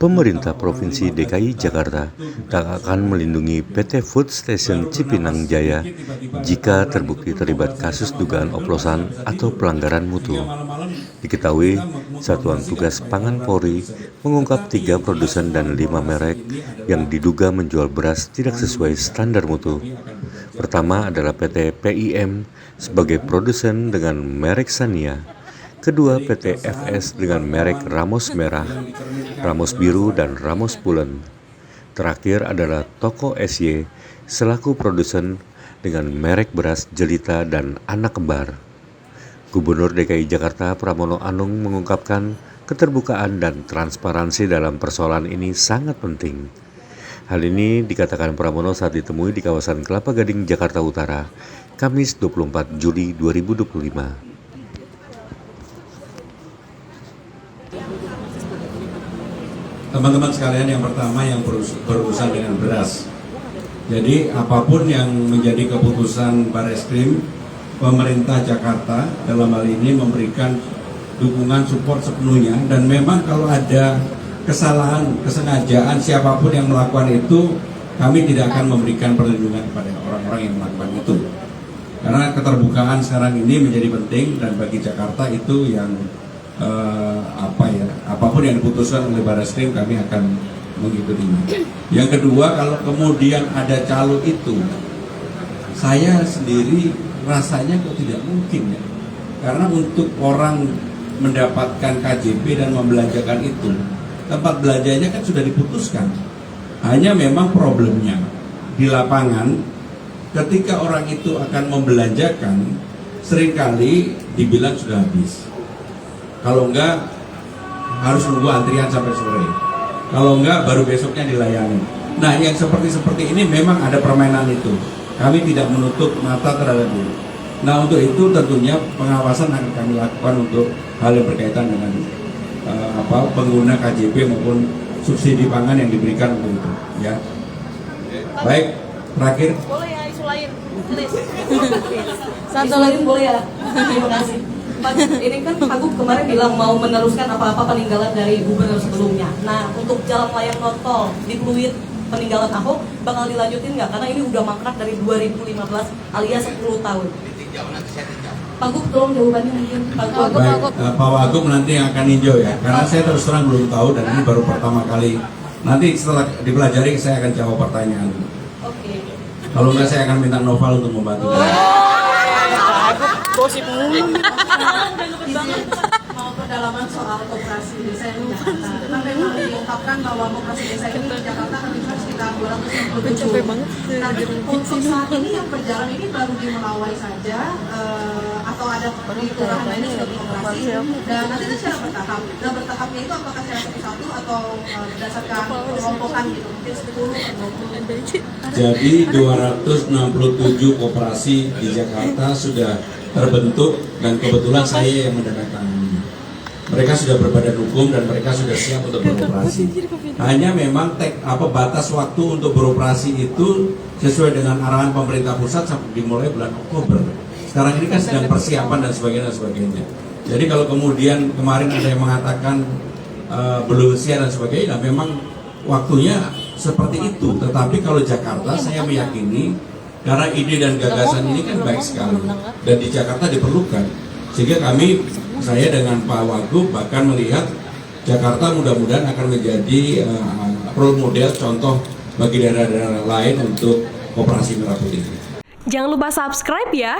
Pemerintah Provinsi DKI Jakarta tak akan melindungi PT Food Station Cipinang Jaya jika terbukti terlibat kasus dugaan oplosan atau pelanggaran mutu. Diketahui, Satuan Tugas Pangan Polri mengungkap 3 produsen dan 5 merek yang diduga menjual beras tidak sesuai standar mutu. Pertama adalah PT PIM sebagai produsen dengan merek Sania. Kedua, PT FS dengan merek Ramos Merah, Ramos Biru, dan Ramos Pulen. Terakhir adalah Toko SY selaku produsen dengan merek beras Jelita dan Anak Kembar. Gubernur DKI Jakarta Pramono Anung mengungkapkan keterbukaan dan transparansi dalam persoalan ini sangat penting. Hal ini dikatakan Pramono saat ditemui di kawasan Kelapa Gading, Jakarta Utara, Kamis 24 Juli 2025. Teman-teman sekalian, yang pertama yang berurusan dengan beras. Jadi apapun yang menjadi keputusan Barreskrim, pemerintah Jakarta dalam hal ini memberikan dukungan support sepenuhnya, dan memang kalau ada kesalahan, kesengajaan siapapun yang melakukan itu, kami tidak akan memberikan perlindungan kepada orang-orang yang melakukan itu. Karena keterbukaan sekarang ini menjadi penting, dan bagi Jakarta itu yang apapun yang diputuskan oleh Barreskrim kami akan mengikutinya. Yang kedua, kalau kemudian ada calo itu, saya sendiri rasanya kok tidak mungkin ya. Karena untuk orang mendapatkan KJP dan membelanjakan itu, tempat belanjanya kan sudah diputuskan. Hanya memang problemnya di lapangan, ketika orang itu akan membelanjakan, seringkali dibilang sudah habis. Kalau enggak, harus nunggu antrian sampai sore. Kalau enggak, baru besoknya dilayani. Nah, yang seperti ini memang ada permainan itu. Kami tidak menutup mata terhadap itu. Nah, untuk itu tentunya pengawasan akan kami lakukan untuk hal yang berkaitan dengan pengguna KJP maupun subsidi pangan yang diberikan untuk itu. Ya. Baik, terakhir. Boleh ya, isu lain. Satu lagi boleh ya. Terima kasih. Pak, ini kan Pak Gub kemarin bilang mau meneruskan apa-apa peninggalan dari gubernur sebelumnya. Nah, untuk jalan layang non-tol di Pluit peninggalan Ahok bakal dilanjutin nggak? Karena ini udah mangkrak dari 2015 alias 10 tahun. Pak Gub, tolong jawabannya mungkin. Pak Wagub nanti yang akan ninjau ya. Karena saya terus terang belum tahu dan ini baru pertama kali. Nanti setelah dipelajari saya akan jawab pertanyaan. Oke. Kalau enggak saya akan minta Noval untuk membantu. Gosip mulu. Mau pendalaman soal koperasi desa yang di Jakarta. Karena memang diungkapkan bahwa koperasi desa ini di Jakarta terlibat sekitar 267. Nah, untuk saat ini yang berjalan ini baru di Melawai saja, atau ada di kelurahan lainnya sudah beroperasi, dan nanti itu secara bertahap. Nah, bertahapnya itu apakah secara satu-satu atau berdasarkan kelompokan gitu, mungkin 10 atau 20? Jadi 267 koperasi di Jakarta sudah terbentuk dan kebetulan saya yang menandatangani. Mereka sudah berbadan hukum dan mereka sudah siap untuk beroperasi. Hanya memang batas waktu untuk beroperasi itu sesuai dengan arahan pemerintah pusat sampai dimulai bulan Oktober. Sekarang ini kan sedang persiapan dan sebagainya. Jadi kalau kemudian kemarin ada yang mengatakan belum siap dan sebagainya, memang waktunya seperti itu. Tetapi kalau Jakarta saya meyakini karena ide dan gagasan ini kan baik sekali dan di Jakarta diperlukan, sehingga saya dengan Pak Wagub bahkan melihat Jakarta mudah-mudahan akan menjadi role model contoh bagi daerah-daerah lain untuk koperasi merah putih. Jangan lupa subscribe ya.